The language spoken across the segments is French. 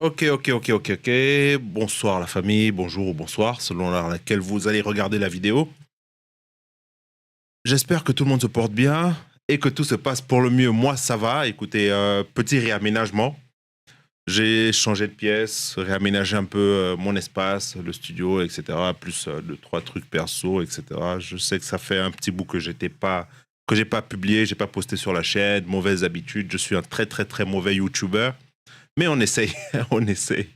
Ok. Bonsoir la famille, bonjour ou bonsoir, selon l'heure à laquelle vous allez regarder la vidéo. J'espère que tout le monde se porte bien et que tout se passe pour le mieux. Moi, ça va. Écoutez, petit réaménagement. J'ai changé de pièce, réaménagé un peu mon espace, le studio, etc. Plus deux, trois trucs perso, etc. Je sais que ça fait un petit bout que j'ai pas publié, j'ai pas posté sur la chaîne. Mauvaise habitude. Je suis un très mauvais YouTuber, mais on essaye, on essaye.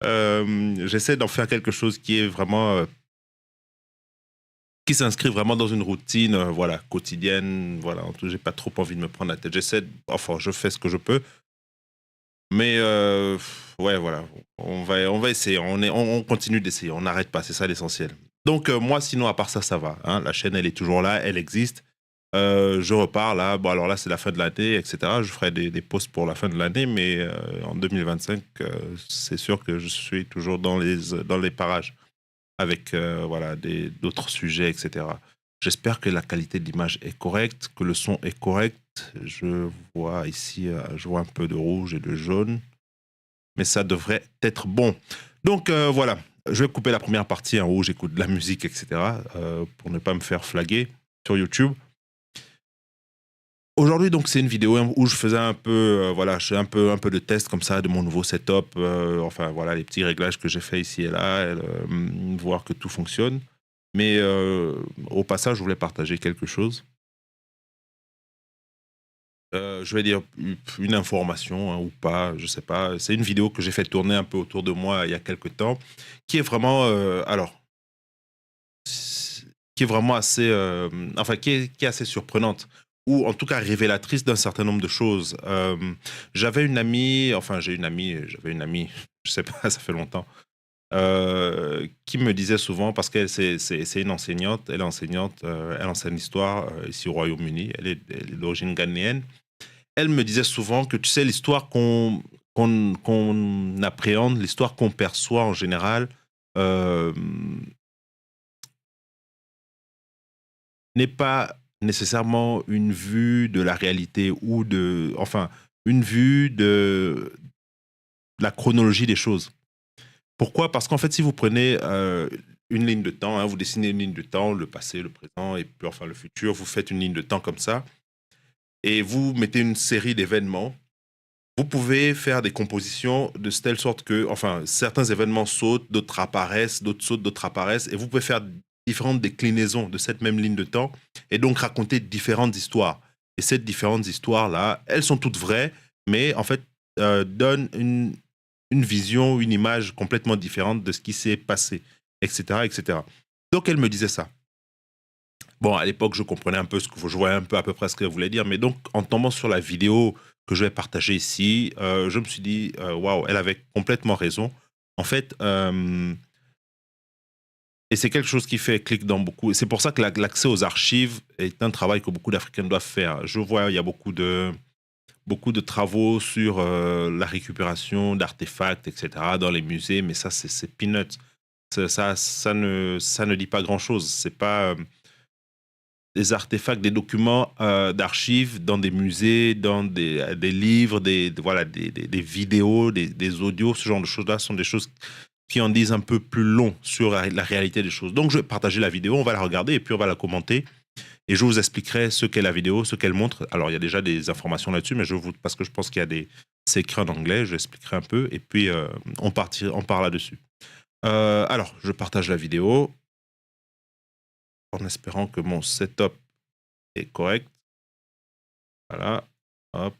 J'essaie d'en faire quelque chose qui est vraiment qui s'inscrit vraiment dans une routine voilà quotidienne, voilà. En tout, j'ai pas trop envie de me prendre la tête. Enfin, je fais ce que je peux, mais ouais, voilà, on va essayer, on continue d'essayer, on n'arrête pas, c'est ça l'essentiel. Donc moi, sinon, à part ça, ça va, hein. La chaîne, elle est toujours là, elle existe. Je repars là. Bon, alors là, c'est la fin de l'année, etc. Je ferai des posts pour la fin de l'année, mais en 2025, c'est sûr que je suis toujours dans les parages avec voilà, d'autres sujets, etc. J'espère que la qualité de l'image est correcte, que le son est correct. Je vois ici, je vois un peu de rouge et de jaune, mais ça devrait être bon. Donc voilà, je vais couper la première partie où j'écoute de la musique, etc. Pour ne pas me faire flaguer sur YouTube. Aujourd'hui, donc, c'est une vidéo où je faisais un peu, voilà, je fais un peu de test comme ça de mon nouveau setup. Enfin, voilà, les petits réglages que j'ai fait ici et là, voir que tout fonctionne. Mais au passage, je voulais partager quelque chose. Je vais dire une information hein, ou pas, je sais pas. C'est une vidéo que j'ai fait tourner un peu autour de moi il y a quelques temps, qui est vraiment, qui est vraiment assez, enfin, qui est assez surprenante, ou en tout cas révélatrice d'un certain nombre de choses. J'avais une amie, enfin, j'avais une amie, je sais pas, ça fait longtemps, qui me disait souvent, parce qu'elle, c'est une enseignante, elle est enseignante, elle enseigne l'histoire ici au Royaume-Uni, elle est d'origine ghanéenne. Elle me disait souvent que, tu sais, l'histoire qu'on appréhende, l'histoire qu'on perçoit en général, euh, n'est pas nécessairement une vue de la réalité ou de, enfin, une vue de la chronologie des choses. Pourquoi? Parce qu'en fait, si vous prenez une ligne de temps, hein, vous dessinez une ligne de temps, le passé, le présent et puis enfin le futur, vous faites une ligne de temps comme ça et vous mettez une série d'événements. Vous pouvez faire des compositions de telle sorte que, enfin, certains événements sautent, d'autres apparaissent, d'autres sautent, d'autres apparaissent, et vous pouvez faire différentes déclinaisons de cette même ligne de temps, et donc raconter différentes histoires. Et ces différentes histoires-là, elles sont toutes vraies, mais en fait, donnent une vision, une image complètement différente de ce qui s'est passé, etc., etc. Donc elle me disait ça. Bon, à l'époque, je comprenais un peu je voyais un peu à peu près ce qu'elle voulait dire, mais donc, en tombant sur la vidéo que je vais partager ici, je me suis dit, waouh, elle avait complètement raison. En fait, et c'est quelque chose qui fait clic dans beaucoup. Et c'est pour ça que l'accès aux archives est un travail que beaucoup d'Africains doivent faire. Je vois, il y a beaucoup de travaux sur la récupération d'artefacts, etc., dans les musées, mais ça, c'est peanuts. Ça ne dit pas grand-chose. C'est pas des artefacts, des documents d'archives dans des musées, dans des livres, voilà, des vidéos, des audios, ce genre de choses-là sont des choses qui en disent un peu plus long sur la réalité des choses. Donc, je vais partager la vidéo, on va la regarder et puis on va la commenter. Et je vous expliquerai ce qu'est la vidéo, ce qu'elle montre. Alors, il y a déjà des informations là-dessus, mais parce que je pense qu'il y a c'est écrit en anglais, je expliquerai un peu et puis on part là-dessus. Alors, je partage la vidéo en espérant que mon setup est correct. Voilà. Hop.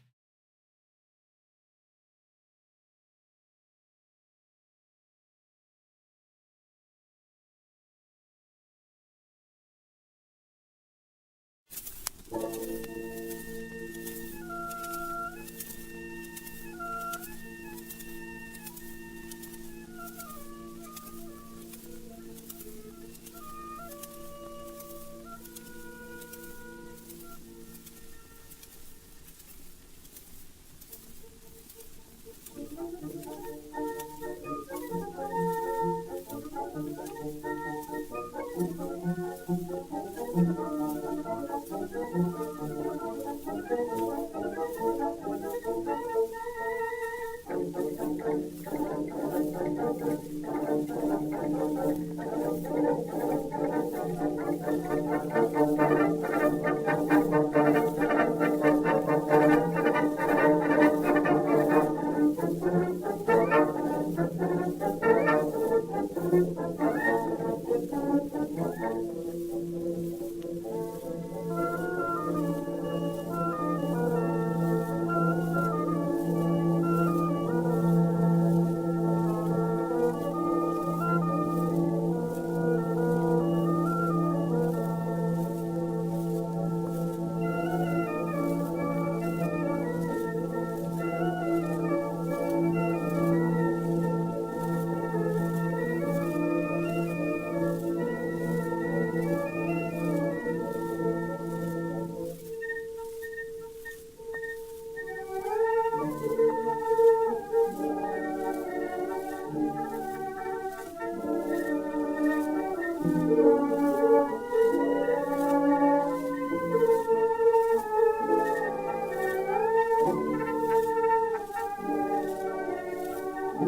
The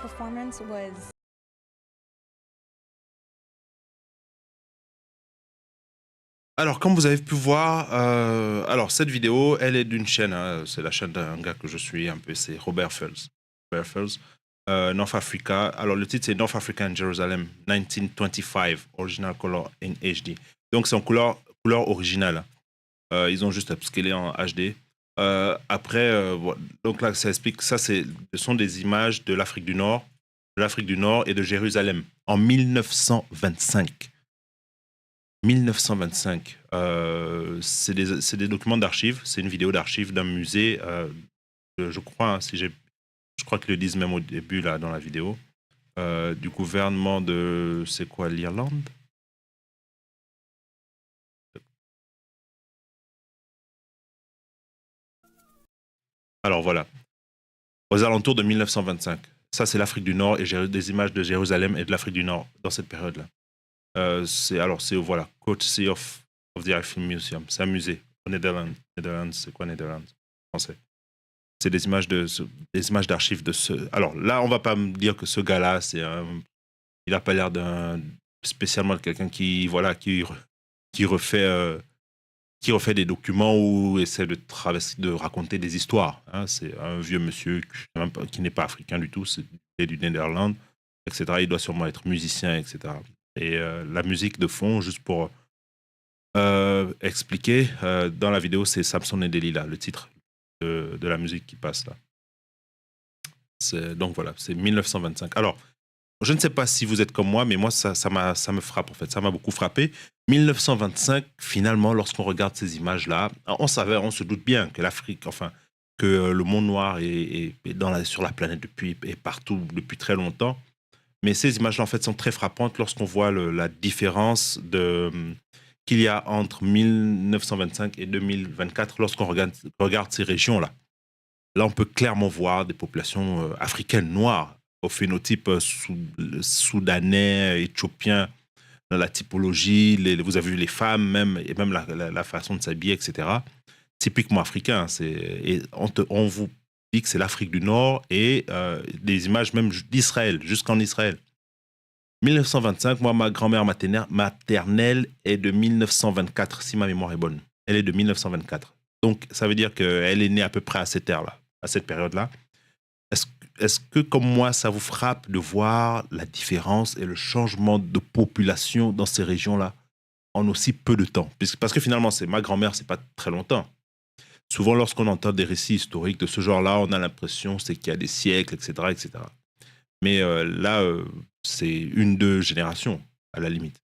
performance was Alors, comme vous avez pu voir, alors cette vidéo, elle est d'une chaîne, hein, c'est la chaîne d'un gars que je suis un peu, c'est Robert Fels. Robert Fels, North Africa. Alors, le titre, c'est North Africa and Jerusalem, 1925, Original Color in HD. Donc, c'est en couleur originale. Ils ont juste upscalé en HD. Après, voilà. Donc là, ça explique, ce sont des images de l'Afrique du Nord, et de Jérusalem en 1925. 1925. C'est des documents d'archives, c'est une vidéo d'archives d'un musée, je crois, hein, je crois qu'ils le disent même au début là, dans la vidéo, du gouvernement de, c'est quoi, l'Irlande? Alors voilà, aux alentours de 1925. Ça, c'est l'Afrique du Nord et j'ai des images de Jérusalem et de l'Afrique du Nord dans cette période-là. C'est voilà, Courtesy of the Art Film Museum. C'est un musée au Netherlands. Netherlands, c'est quoi Netherlands? Français. C'est des images des images d'archives de ce. Alors là, on va pas me dire que ce gars-là, il a pas l'air d'un spécialement de quelqu'un qui voilà qui refait qui refait des documents ou essaie de raconter des histoires. Hein. C'est un vieux monsieur qui n'est pas africain du tout, c'est du Netherlands, etc. Il doit sûrement être musicien, etc. Et la musique de fond, juste pour expliquer, dans la vidéo, c'est Samson et Delilah, le titre de la musique qui passe là. Donc voilà, c'est 1925. Alors, je ne sais pas si vous êtes comme moi, mais moi, ça me frappe en fait. Ça m'a beaucoup frappé. 1925, finalement, lorsqu'on regarde ces images-là, on se doute bien que l'Afrique, enfin, que le monde noir est sur la planète et partout depuis très longtemps. Mais ces images-là, en fait, sont très frappantes lorsqu'on voit la différence qu'il y a entre 1925 et 2024 lorsqu'on regarde ces régions-là. Là, on peut clairement voir des populations africaines noires au phénotype soudanais, éthiopien, dans la typologie, vous avez vu les femmes même, et même la façon de s'habiller, etc. Typiquement africain. Et on vous dit que c'est l'Afrique du Nord et des images même d'Israël, jusqu'en Israël. 1925, moi, ma grand-mère maternelle est de 1924, si ma mémoire est bonne. Elle est de 1924. Donc, ça veut dire qu'elle est née à peu près à cette ère-là, à cette période-là. Est-ce que, comme moi, ça vous frappe de voir la différence et le changement de population dans ces régions-là en aussi peu de temps? Parce que finalement, c'est ma grand-mère, c'est pas très longtemps. Souvent, lorsqu'on entend des récits historiques de ce genre-là, on a l'impression c'est qu'il y a des siècles, etc., etc. Mais là, c'est 1-2 générations, à la limite.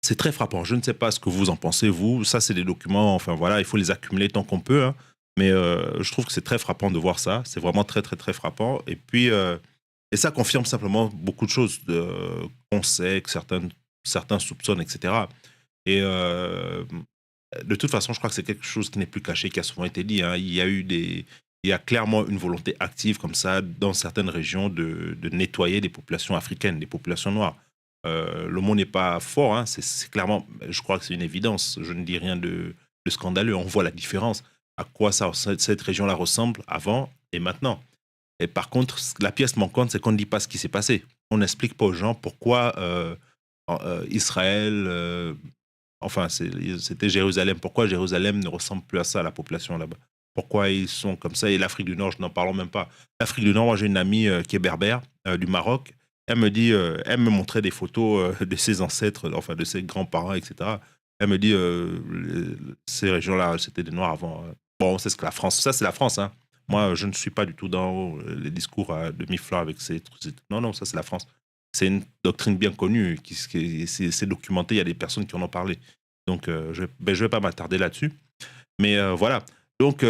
C'est très frappant. Je ne sais pas ce que vous en pensez, vous. Ça, c'est des documents, enfin voilà, il faut les accumuler tant qu'on peut. Hein. Mais je trouve que c'est très frappant de voir ça. C'est vraiment très, très, très frappant. Et puis, et ça confirme simplement beaucoup de choses qu'on sait, que certains soupçonnent, etc. Et de toute façon, je crois que c'est quelque chose qui n'est plus caché, qui a souvent été dit. Hein. Il y a clairement une volonté active comme ça dans certaines régions de nettoyer des populations africaines, des populations noires. Le mot n'est pas fort, hein, c'est clairement, je crois que c'est une évidence. Je ne dis rien de scandaleux. On voit la différence. À quoi cette région-là ressemble avant et maintenant. Et par contre, la pièce manquante, c'est qu'on ne dit pas ce qui s'est passé. On n'explique pas aux gens pourquoi Israël, enfin, c'était Jérusalem. Pourquoi Jérusalem ne ressemble plus à ça, la population là-bas? Pourquoi ils sont comme ça? Et l'Afrique du Nord, je n'en parle même pas. L'Afrique du Nord, moi, j'ai une amie qui est berbère, du Maroc. Elle me dit, elle me montrait des photos de ses ancêtres, enfin, de ses grands-parents, etc. Elle me dit, ces régions-là, c'était des Noirs avant. Bon, c'est ce que la France, ça, c'est la France, hein. Moi, je ne suis pas du tout dans les discours de Mifla avec non, non, ça, c'est la France. C'est une doctrine bien connue, c'est documenté, il y a des personnes qui en ont parlé. Donc, je ne vais pas m'attarder là-dessus. Mais voilà. Donc,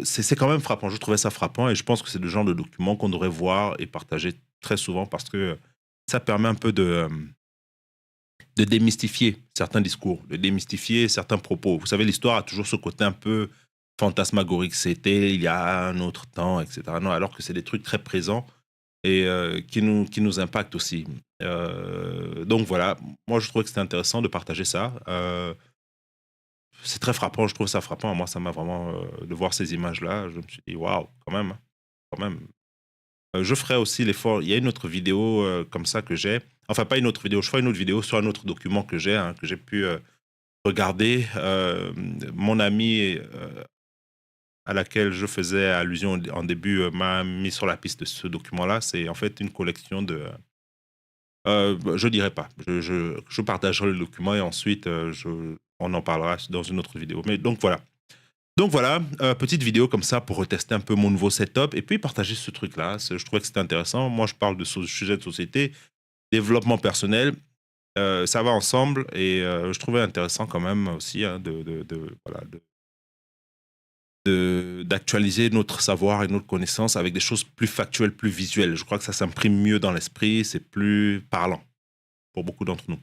c'est quand même frappant. Je trouvais ça frappant et je pense que c'est le genre de document qu'on devrait voir et partager très souvent parce que ça permet un peu de démystifier certains discours, de démystifier certains propos. Vous savez, l'histoire a toujours ce côté un peu fantasmagorique. C'était il y a un autre temps, etc. Non, alors que c'est des trucs très présents et qui nous impactent aussi. Donc voilà, moi je trouvais que c'était intéressant de partager ça. C'est très frappant, je trouve ça frappant. Moi, ça m'a vraiment de voir ces images-là. Je me suis dit, waouh, quand même, hein, quand même. Je ferai aussi l'effort. Il y a une autre vidéo comme ça que j'ai. Enfin, pas une autre vidéo. Je ferai une autre vidéo sur un autre document que j'ai pu regarder. Mon ami à laquelle je faisais allusion en début m'a mis sur la piste de ce document-là. C'est en fait une collection de. Je dirais pas. Je partagerai le document et ensuite on en parlera dans une autre vidéo. Mais donc voilà. Donc voilà, petite vidéo comme ça pour retester un peu mon nouveau setup et puis partager ce truc-là. Je trouvais que c'était intéressant. Moi, je parle de sujet de société, développement personnel. Ça va ensemble et je trouvais intéressant quand même aussi hein, voilà, d'actualiser notre savoir et notre connaissance avec des choses plus factuelles, plus visuelles. Je crois que ça s'imprime mieux dans l'esprit, c'est plus parlant pour beaucoup d'entre nous.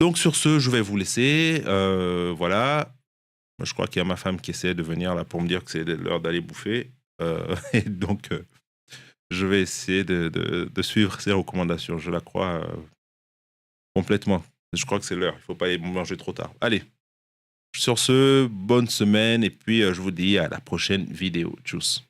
Donc sur ce, je vais vous laisser. Voilà. Je crois qu'il y a ma femme qui essaie de venir là pour me dire que c'est l'heure d'aller bouffer. Et donc, je vais essayer de suivre ses recommandations. Je la crois complètement. Je crois que c'est l'heure. Il ne faut pas manger trop tard. Allez. Sur ce, bonne semaine et puis je vous dis à la prochaine vidéo. Tchuss.